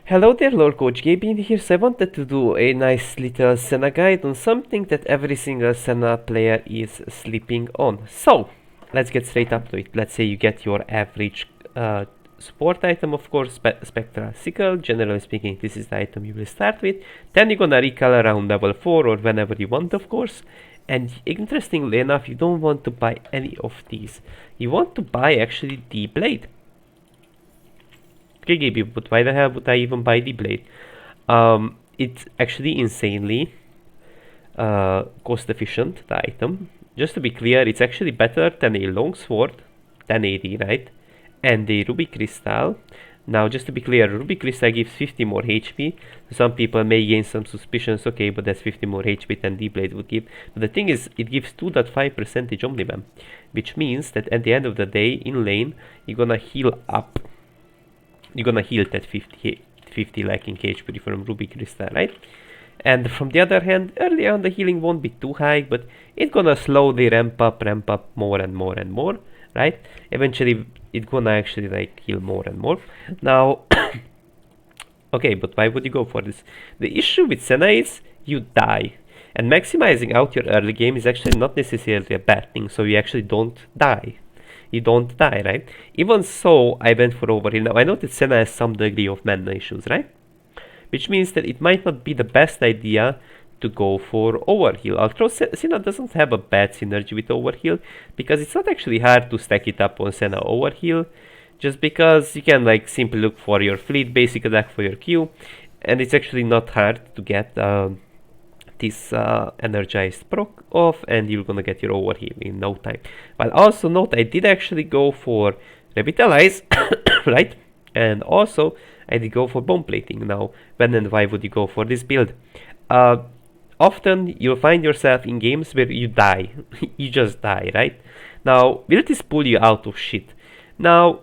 Hello there, Lord Coach Gabe here. So I wanted to do a nice little Senna guide on something that every single Senna player is sleeping on. So let's get straight up to it. Let's say you get your average support item, of course, Spectral Sickle. Generally speaking, this is the item you will start with. Then you're gonna recall around level 4 or whenever you want, of course. And interestingly enough, you don't want to buy any of these. You want to buy actually the blade. Okay, Gaby, but why the hell would I even buy the blade? It's actually insanely cost efficient, the item. Just to be clear, it's actually better than a longsword, 1080, right? And a ruby crystal. Now, just to be clear, ruby crystal gives 50 more HP. Some people may gain some suspicions, okay, but that's 50 more HP than the blade would give. But the thing is, it gives 2.5% omnibam, which means that at the end of the day, in lane, you're gonna heal up. You're gonna heal that 50 lacking HP from ruby crystal, right? And from the other hand, early on the healing won't be too high, but it's gonna slowly ramp up more and more and more, right? Eventually it's gonna actually like heal more and more. Now okay, but why would you go for this? The issue with Senna is you die, and maximizing out your early game is actually not necessarily a bad thing, so you actually don't die. You don't die, right? Even so, I went for overheal. Now, I know that Senna has some degree of mana issues, right? Which means that it might not be the best idea to go for overheal. Although Senna doesn't have a bad synergy with overheal, because it's not actually hard to stack it up on Senna overheal, just because you can like simply look for your fleet basic attack for your Q, and it's actually not hard to get this energized proc off, and you're gonna get your overheal in no time. But also note, I did actually go for revitalize, right? And also I did go for bone plating. Now, when and why would you go for this build? Often you'll find yourself in games where you die. You just die, right? Now, will this pull you out of shit? Now,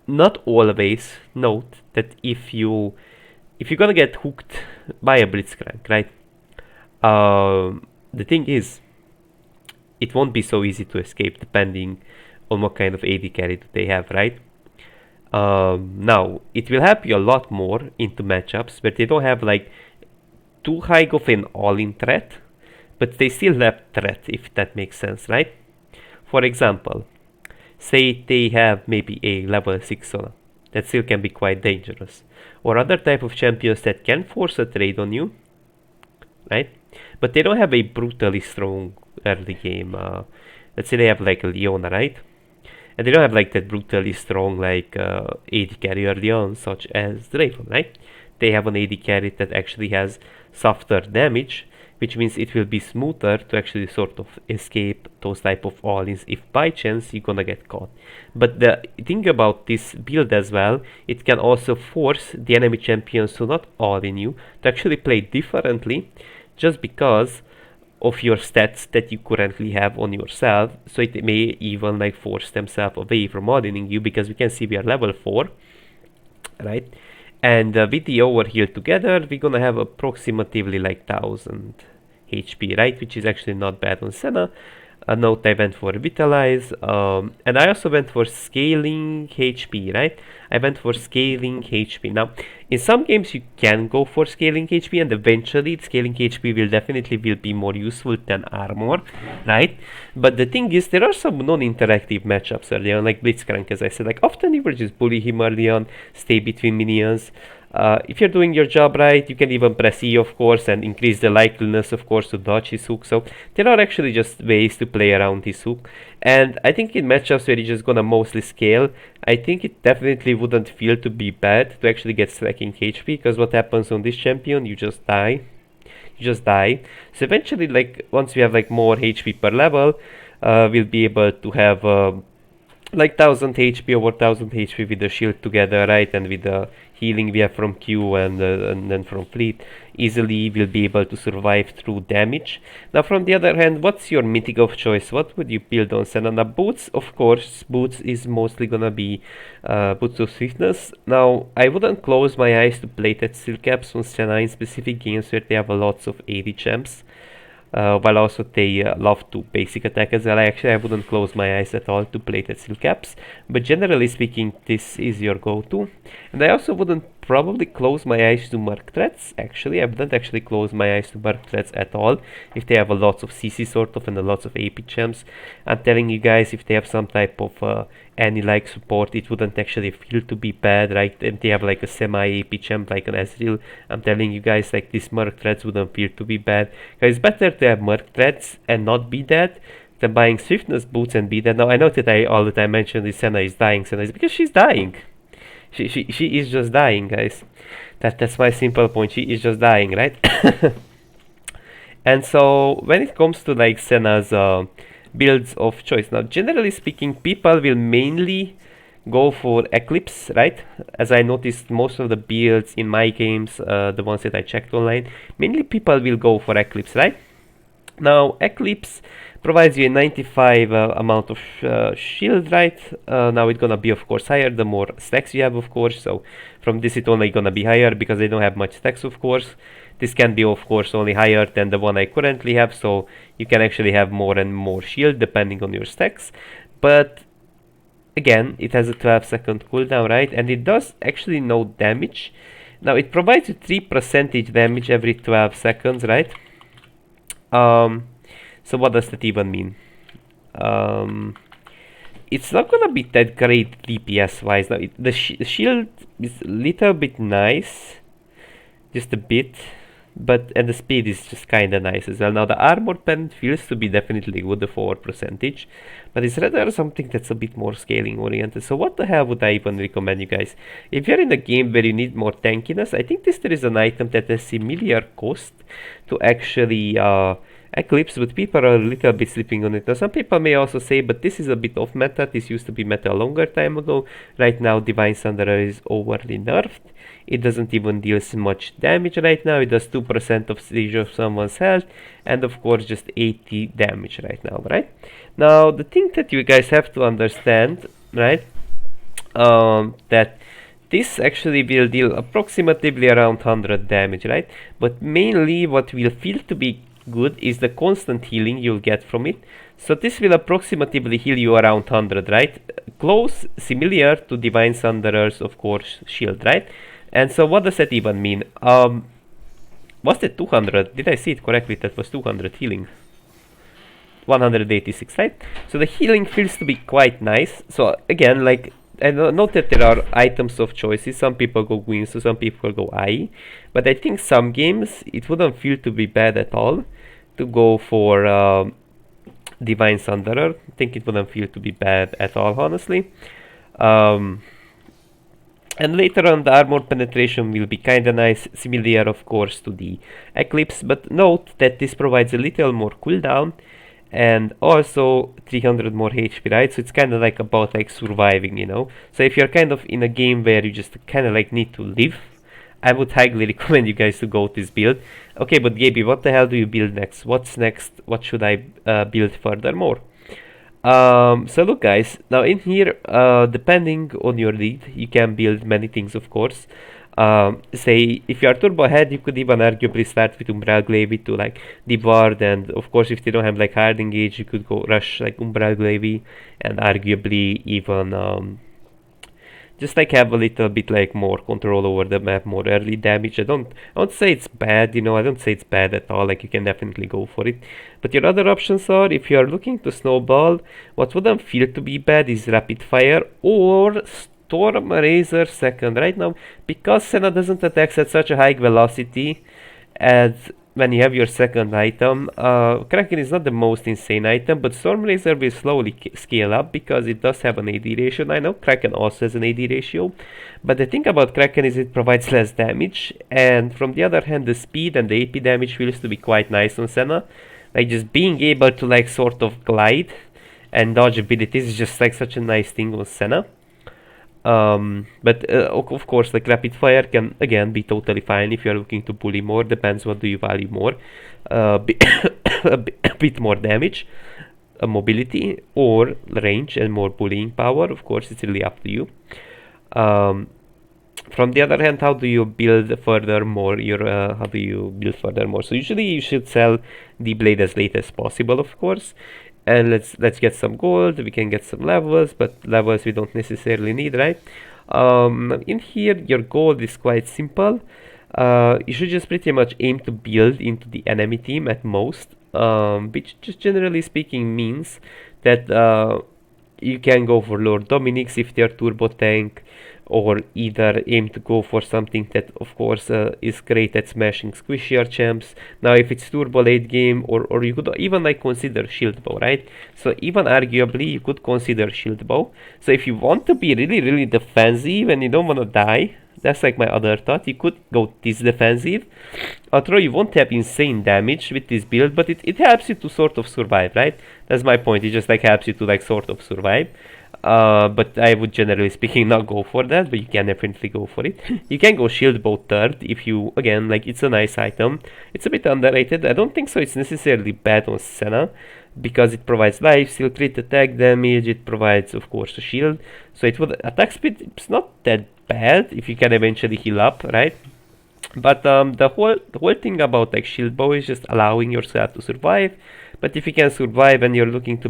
not always. Note that if you're gonna get hooked by a blitzcrank, right? The thing is, it won't be so easy to escape depending on what kind of AD carry they have, right? Now, it will help you a lot more into matchups where they don't have like too high of an all-in threat, but they still have threat, if that makes sense, right? For example, say they have maybe a level 6 Sona. That still can be quite dangerous. Or other type of champions that can force a trade on you, right? But they don't have a brutally strong early game. Let's say they have like a Leona, right? And they don't have like that brutally strong like AD carry early on, such as Draven, right? They have an AD carry that actually has softer damage, which means it will be smoother to actually sort of escape those type of all-ins if by chance you're gonna get caught. But the thing about this build as well, it can also force the enemy champions to not all-in you, to actually play differently, just because of your stats that you currently have on yourself. So it may even like force themselves away from all-inning you, because we can see we are level 4, right? And with the overheal together, we're gonna have approximately like 1000 HP, right? Which is actually not bad on Senna. Note, I went for Vitalize, and I also went for scaling HP, right? I went for scaling HP. Now, in some games you can go for scaling HP, and eventually scaling HP will definitely be more useful than armor, right? But the thing is, there are some non-interactive matchups early on, like Blitzcrank, as I said. Like, often you will just bully him early on, stay between minions. If you're doing your job right, you can even press E, of course, and increase the likeliness, of course, to dodge his hook. So there are actually just ways to play around his hook. And I think in matchups where you're just gonna mostly scale, I think it definitely wouldn't feel to be bad to actually get stacking HP, because what happens on this champion, you just die. You just die. So eventually, like, once we have like more HP per level, we'll be able to have like 1000 HP over 1000 HP with the shield together, right? And with the healing we have from Q and then from fleet, easily we'll be able to survive through damage. Now, from the other hand, what's your mythic of choice? What would you build on Senna? Now, boots, of course, boots is mostly gonna be boots of swiftness. Now, I wouldn't close my eyes to play that steel caps on Senna in specific games where they have lots of AD champs. While also they love to basic attack as well. I wouldn't close my eyes at all to play that steel caps, but generally speaking, this is your go-to. And I also wouldn't probably close my eyes to Merc threats. Actually, I wouldn't actually close my eyes to Merc threats at all if they have a lots of CC sort of and a lots of AP champs. I'm telling you guys, if they have some type of any like support, it wouldn't actually feel to be bad, right? And they have like a semi AP champ like an Ezreal. I'm telling you guys, like these Merc threats wouldn't feel to be bad. Because it's better to have Merc threats and not be dead than buying swiftness boots and be dead. Now I know that I all the time mention this Senna is dying. Senna is because she's dying. She is just dying, guys. That's my simple point. She is just dying, right? And so when it comes to like Senna's builds of choice, now generally speaking, people will mainly go for Eclipse, right? As I noticed, most of the builds in my games, the ones that I checked online, mainly people will go for Eclipse, right? Now Eclipse provides you a 95 amount of shield, right? Now it's gonna be of course higher the more stacks you have, of course, so from this it's only gonna be higher because they don't have much stacks, of course. This can be of course only higher than the one I currently have, so you can actually have more and more shield depending on your stacks. But again, it has a 12-second cooldown, right? And it does actually no damage. Now it provides you 3% damage every 12 seconds, right? So what does that even mean? It's not gonna be that great DPS wise. Now the shield is a little bit nice, just a bit, and the speed is just kinda nice as well. Now the armor pen feels to be definitely good for percentage, but it's rather something that's a bit more scaling oriented. So what the hell would I even recommend you guys? If you're in a game where you need more tankiness, I think there is an item that has similar cost to actually Eclipse, but people are a little bit sleeping on it. Now some people may also say, but this is a bit off meta, this used to be meta a longer time ago. Right now Divine Sunderer is overly nerfed. It doesn't even deal much damage right now. It does 2% of siege of someone's health, and of course just 80 damage right now, right? Now the thing that you guys have to understand, right, that this actually will deal approximately around 100 damage, right? But mainly what will feel to be good is the constant healing you'll get from it. So this will approximately heal you around 100, right? Close, similar to Divine Sunderer's, of course, shield, right? And so what does that even mean? Was that 200? Did I see it correctly? That was 200 healing. 186, right? So the healing feels to be quite nice. So again, like, I know that there are items of choices. Some people go Gwyn, so some people go AI. But I think some games, it wouldn't feel to be bad at all to go for Divine Sunderer. I think it wouldn't feel to be bad at all, honestly. And later on, the armor penetration will be kinda nice, similar of course to the Eclipse. But note that this provides a little more cooldown and also 300 more HP, right? So it's kind of like about like surviving, you know. So if you're kind of in a game where you just kind of like need to live, I would highly recommend you guys to go with this build. Okay, but Gaby, what the hell do you build next? What's next? What should I build furthermore? So look guys, now in here, depending on your lead, you can build many things, of course. Say if you are turbo ahead, you could even arguably start with Umbral Glaive to like deward, and of course if they don't have like hard engage, you could go rush like Umbral Glaive and arguably even just like have a little bit like more control over the map, more early damage. I don't say it's bad, you know, I don't say it's bad at all, like you can definitely go for it. But your other options are, if you are looking to snowball, what wouldn't feel to be bad is Rapid Fire or Storm Razor second right now, because Senna doesn't attack at such a high velocity as when you have your second item. Kraken is not the most insane item, but Storm Razor will slowly scale up because it does have an AD ratio. I know Kraken also has an AD ratio, but the thing about Kraken is it provides less damage, and from the other hand, the speed and the AP damage feels to be quite nice on Senna. Like just being able to like sort of glide and dodge abilities is just like such a nice thing on Senna. But of course, like Rapid Fire can again be totally fine if you're looking to bully more. Depends what do you value more, a bit more damage, mobility, or range and more bullying power. Of course, it's really up to you. From the other hand, how do you build furthermore? How do you build furthermore? So usually you should sell the blade as late as possible, of course. And let's get some gold. We can get some levels, but levels we don't necessarily need, right? In here, your goal is quite simple. You should just pretty much aim to build into the enemy team at most, which just generally speaking means that you can go for Lord Dominic's if they're turbo tank, or either aim to go for something that of course is great at smashing squishier champs. Now if it's turbo late game, or you could even like consider shield bow, right? So even arguably you could consider shield bow. So if you want to be really defensive and you don't want to die, that's like my other thought. You could go this defensive. Although you won't have insane damage with this build, but it helps you to sort of survive, right? That's my point. It just like helps you to like sort of survive. But I would generally speaking not go for that, but you can definitely go for it. You can go shield bow third if you, again, like it's a nice item. It's a bit underrated. I don't think so it's necessarily bad on Senna, because it provides life steal, crit attack damage, it provides of course a shield. So it would attack speed, it's not that bad if you can eventually heal up, right? But the whole thing about like shield bow is just allowing yourself to survive. But if you can survive and you're looking to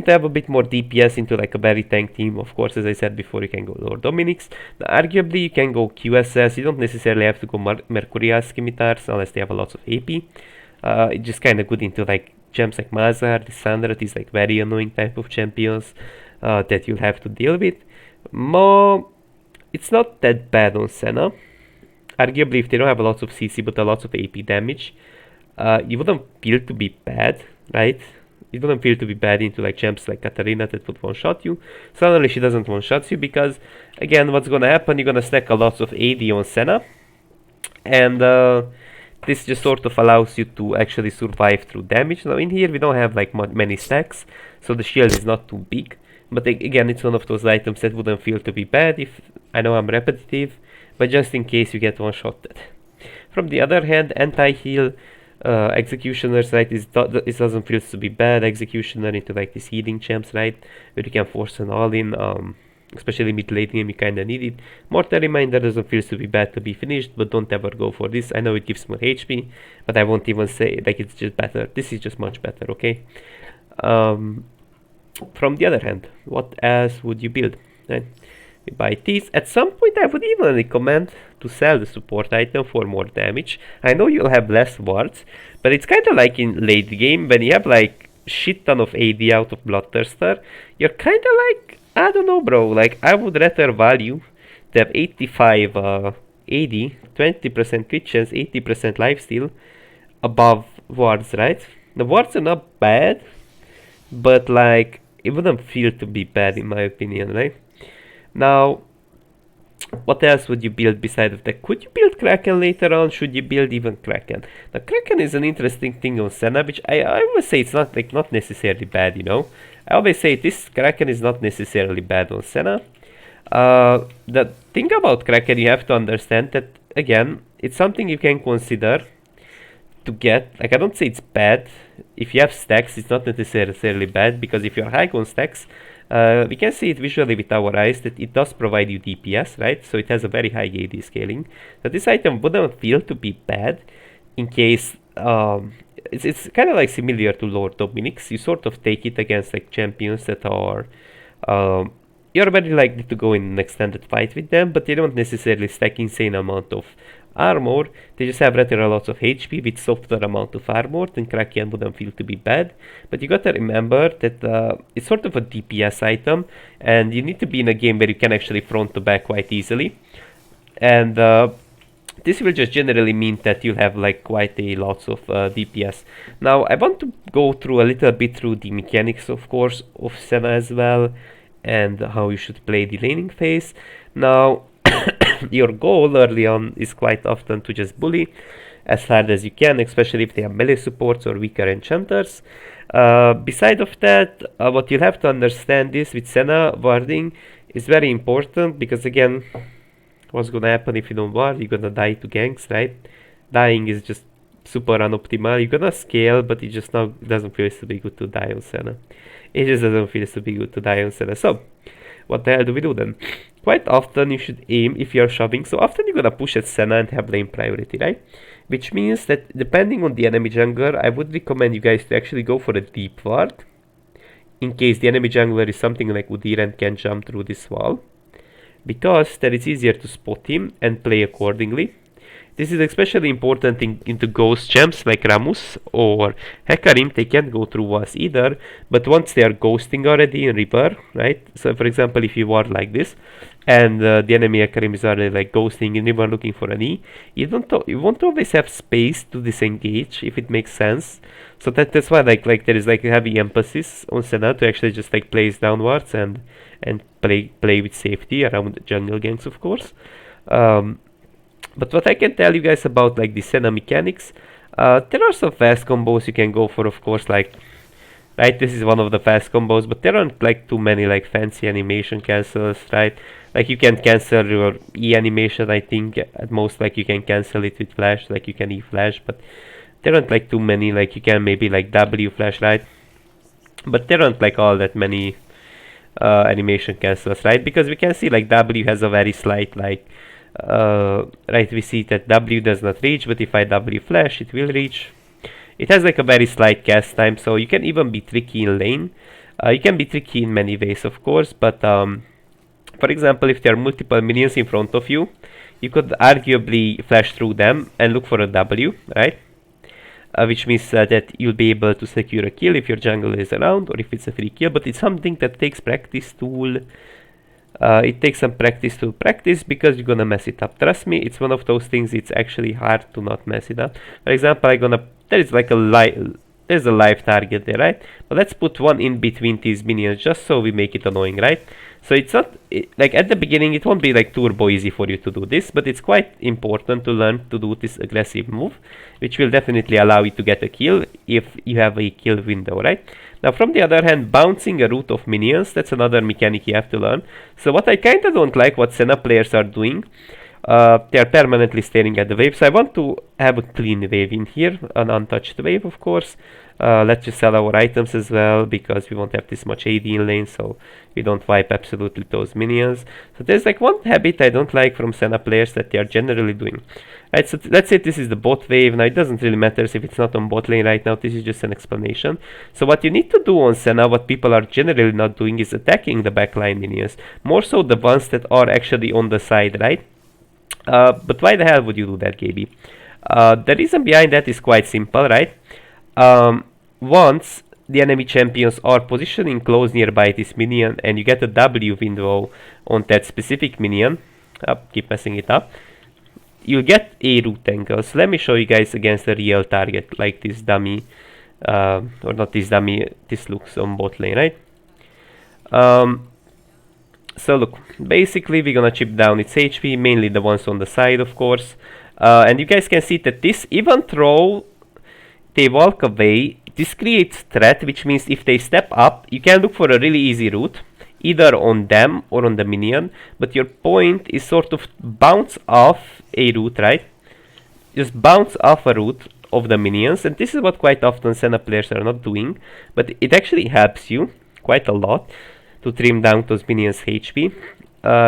have a bit more DPS into like a very tank team, of course, as I said before, you can go Lord Dominic's. Now, arguably, you can go QSS. You don't necessarily have to go Mercurial Scimitars unless they have a lot of AP. It's just kind of good into like champs like Mazar, Lissandra, these like very annoying type of champions that you'll have to deal with. More, it's not that bad on Senna. Arguably, if they don't have a lot of CC but a lot of AP damage, you wouldn't feel to be bad, right? You wouldn't feel to be bad into like champs like Katarina that would one-shot you. Suddenly she doesn't one-shot you because, again, what's gonna happen, you're gonna stack a lot of AD on Senna, and this just sort of allows you to actually survive through damage. Now in here we don't have like many stacks, so the shield is not too big. But again, it's one of those items that wouldn't feel to be bad if, I know I'm repetitive, but just in case you get one-shotted. From the other hand, anti-heal executioners, right, it doesn't feel to be bad. Executioner into like these healing champs, right, where you can force an all-in, especially mid-late game, you kinda need it. Mortal Reminder doesn't feel to be bad to be finished, but don't ever go for this. I know it gives more HP, but I won't even say, like, it's just better. This is just much better, okay? From the other hand, what else would you build, right? We buy these. At some point I would even recommend to sell the support item for more damage. I know you'll have less wards, but it's kinda like in late game when you have like shit ton of AD out of Bloodthirster, you're kinda like, I don't know bro, like I would rather value to have 85 AD, 20% crit chance, 80% lifesteal above wards, right? The wards are not bad, but like it wouldn't feel to be bad in my opinion, right? Now, what else would you build beside of that? Could you build Kraken later on? Should you build even Kraken? Now, Kraken is an interesting thing on Senna, which I always say it's not like not necessarily bad, you know. I always say this Kraken is not necessarily bad on Senna. The thing about Kraken, you have to understand that again, it's something you can consider to get. Like I don't say it's bad. If you have stacks, it's not necessarily bad, because if you're high on stacks, we can see it visually with our eyes that it does provide you DPS, right? So it has a very high AD scaling. So this item wouldn't feel to be bad in case it's kind of like similar to Lord Dominic's. You sort of take it against like champions that are you're very likely to go in an extended fight with them, but they don't necessarily stack insane amount of armor. They just have rather a lot of HP with softer amount of armor, then Kraken wouldn't feel to be bad. But you gotta remember that it's sort of a DPS item, and you need to be in a game where you can actually front to back quite easily. And this will just generally mean that you'll have like quite a lots of DPS. Now I want to go through a little bit through the mechanics, of course, of Senna as well, and how you should play the laning phase. Now your goal early on is quite often to just bully as hard as you can, especially if they have melee supports or weaker enchanters. Beside of that, what you'll have to understand is with Senna, warding is very important, because again, what's gonna happen if you don't ward? You're gonna die to ganks, right? Dying is just super unoptimal. You're gonna scale, but it just now doesn't feel to be good to die on Senna. It just doesn't feel to be good to die on Senna. So, what the hell do we do then? Quite often you should aim if you're shoving. So often you're gonna push at Senna and have lane priority, right? Which means that depending on the enemy jungler, I would recommend you guys to actually go for a deep ward, in case the enemy jungler is something like Udyr and can jump through this wall. because then it's easier to spot him and play accordingly. This is especially important into ghost champs like Ramus or Hekarim. They can't go through us either, but once they are ghosting already in Reaper, right? So for example, if you are like this, and the enemy Hekarim is already like ghosting and you are looking for an E, you won't always have space to disengage, if it makes sense. So that's why like there is like a heavy emphasis on Senna to actually just like place downwards and play with safety around the jungle ganks, of course. But what I can tell you guys about like the Senna mechanics, there are some fast combos you can go for, of course, like, right, this is one of the fast combos, but there aren't like too many like fancy animation cancels, right? Like you can cancel your E animation, I think, at most like you can cancel it with flash, like you can E flash, but there aren't like too many, like you can maybe like W flash, right? But there aren't like all that many animation cancels, right? Because we can see like W has a very slight like right, we see that W does not reach, but if I W flash, it will reach. It has like a very slight cast time, so you can even be tricky in lane. You can be tricky in many ways, of course, but for example, if there are multiple minions in front of you, you could arguably flash through them and look for a W, right? Which means that you'll be able to secure a kill if your jungle is around, or if it's a free kill, but it's something that takes practice to it takes some practice to practice, because you're gonna mess it up. Trust me, it's one of those things, it's actually hard to not mess it up. For example, there's like there's a live target there, right? But let's put one in between these minions just so we make it annoying, right? So it's not, like at the beginning it won't be like turbo easy for you to do this, but it's quite important to learn to do this aggressive move, which will definitely allow you to get a kill if you have a kill window, right? Now from the other hand, bouncing a route of minions, that's another mechanic you have to learn. So what I kinda don't like what Senna players are doing, they are permanently staring at the wave, so I want to have a clean wave in here, an untouched wave, of course. Let's just sell our items as well, because we won't have this much AD in lane, so we don't wipe absolutely those minions. So there's like one habit I don't like from Senna players that they are generally doing. Right, so let's say this is the bot wave. Now it doesn't really matter if it's not on bot lane right now, this is just an explanation. So what you need to do on Senna, what people are generally not doing, is attacking the backline minions. More so the ones that are actually on the side, right? But why the hell would you do that, Gaby? The reason behind that is quite simple, right? Once the enemy champions are positioning close nearby this minion and you get a W window on that specific minion, keep messing it up, you'll get a root angle. So let me show you guys against a real target like this dummy, or not this dummy, this looks on bot lane, right? So look, basically we're gonna chip down its HP, mainly the ones on the side, of course, and you guys can see that this, even though they walk away, this creates threat, which means if they step up, you can look for a really easy route, either on them or on the minion, but your point is sort of bounce off a route, right? Just bounce off a route of the minions, and this is what quite often Senna players are not doing, but it actually helps you quite a lot to trim down those minions' HP,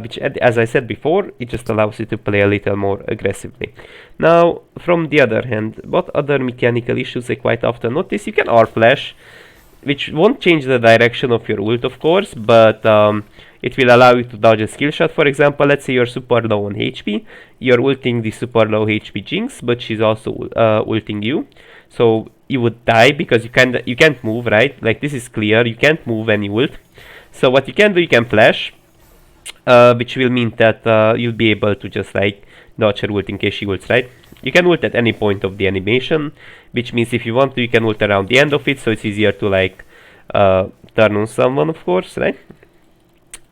which, as I said before, it just allows you to play a little more aggressively. Now, from the other hand, what other mechanical issues I quite often notice? You can R-flash, which won't change the direction of your ult, of course, but it will allow you to dodge a skill shot. For example, let's say you're super low on HP, you're ulting the super low HP Jinx, but she's also ulting you. So you would die because you can't move, right? Like, this is clear, you can't move when you ult. So what you can do, you can flash, which will mean that you'll be able to just like dodge her ult in case she ults, right? You can ult at any point of the animation, which means if you want to, you can ult around the end of it, so it's easier to like turn on someone, of course, right?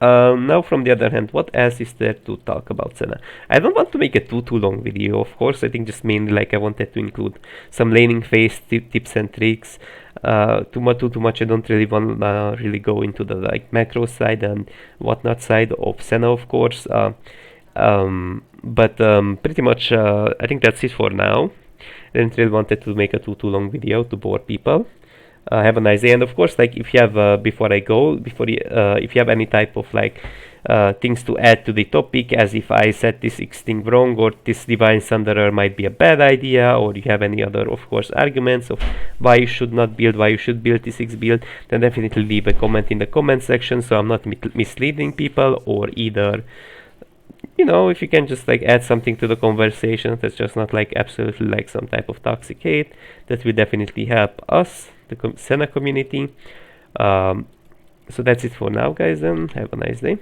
Now from the other hand, what else is there to talk about Senna? I don't want to make a too long video, of course. I think just mainly like I wanted to include some laning phase tips and tricks. Too much I don't really want to really go into the like macro side and whatnot side of Senna, of course. But pretty much I think that's it for now. I didn't really wanted to make a too long video to bore people. Have a nice day, and of course, like if you have if you have any type of like things to add to the topic, as if I said this X thing wrong, or this Divine Thunderer might be a bad idea, or you have any other, of course, arguments of why you should not build, why you should build this X build, then definitely leave a comment in the comment section, so I'm not misleading people, or either you know, if you can just like add something to the conversation that's just not like absolutely like some type of toxic hate, that will definitely help us, the Senna community. So that's it for now, guys, and have a nice day.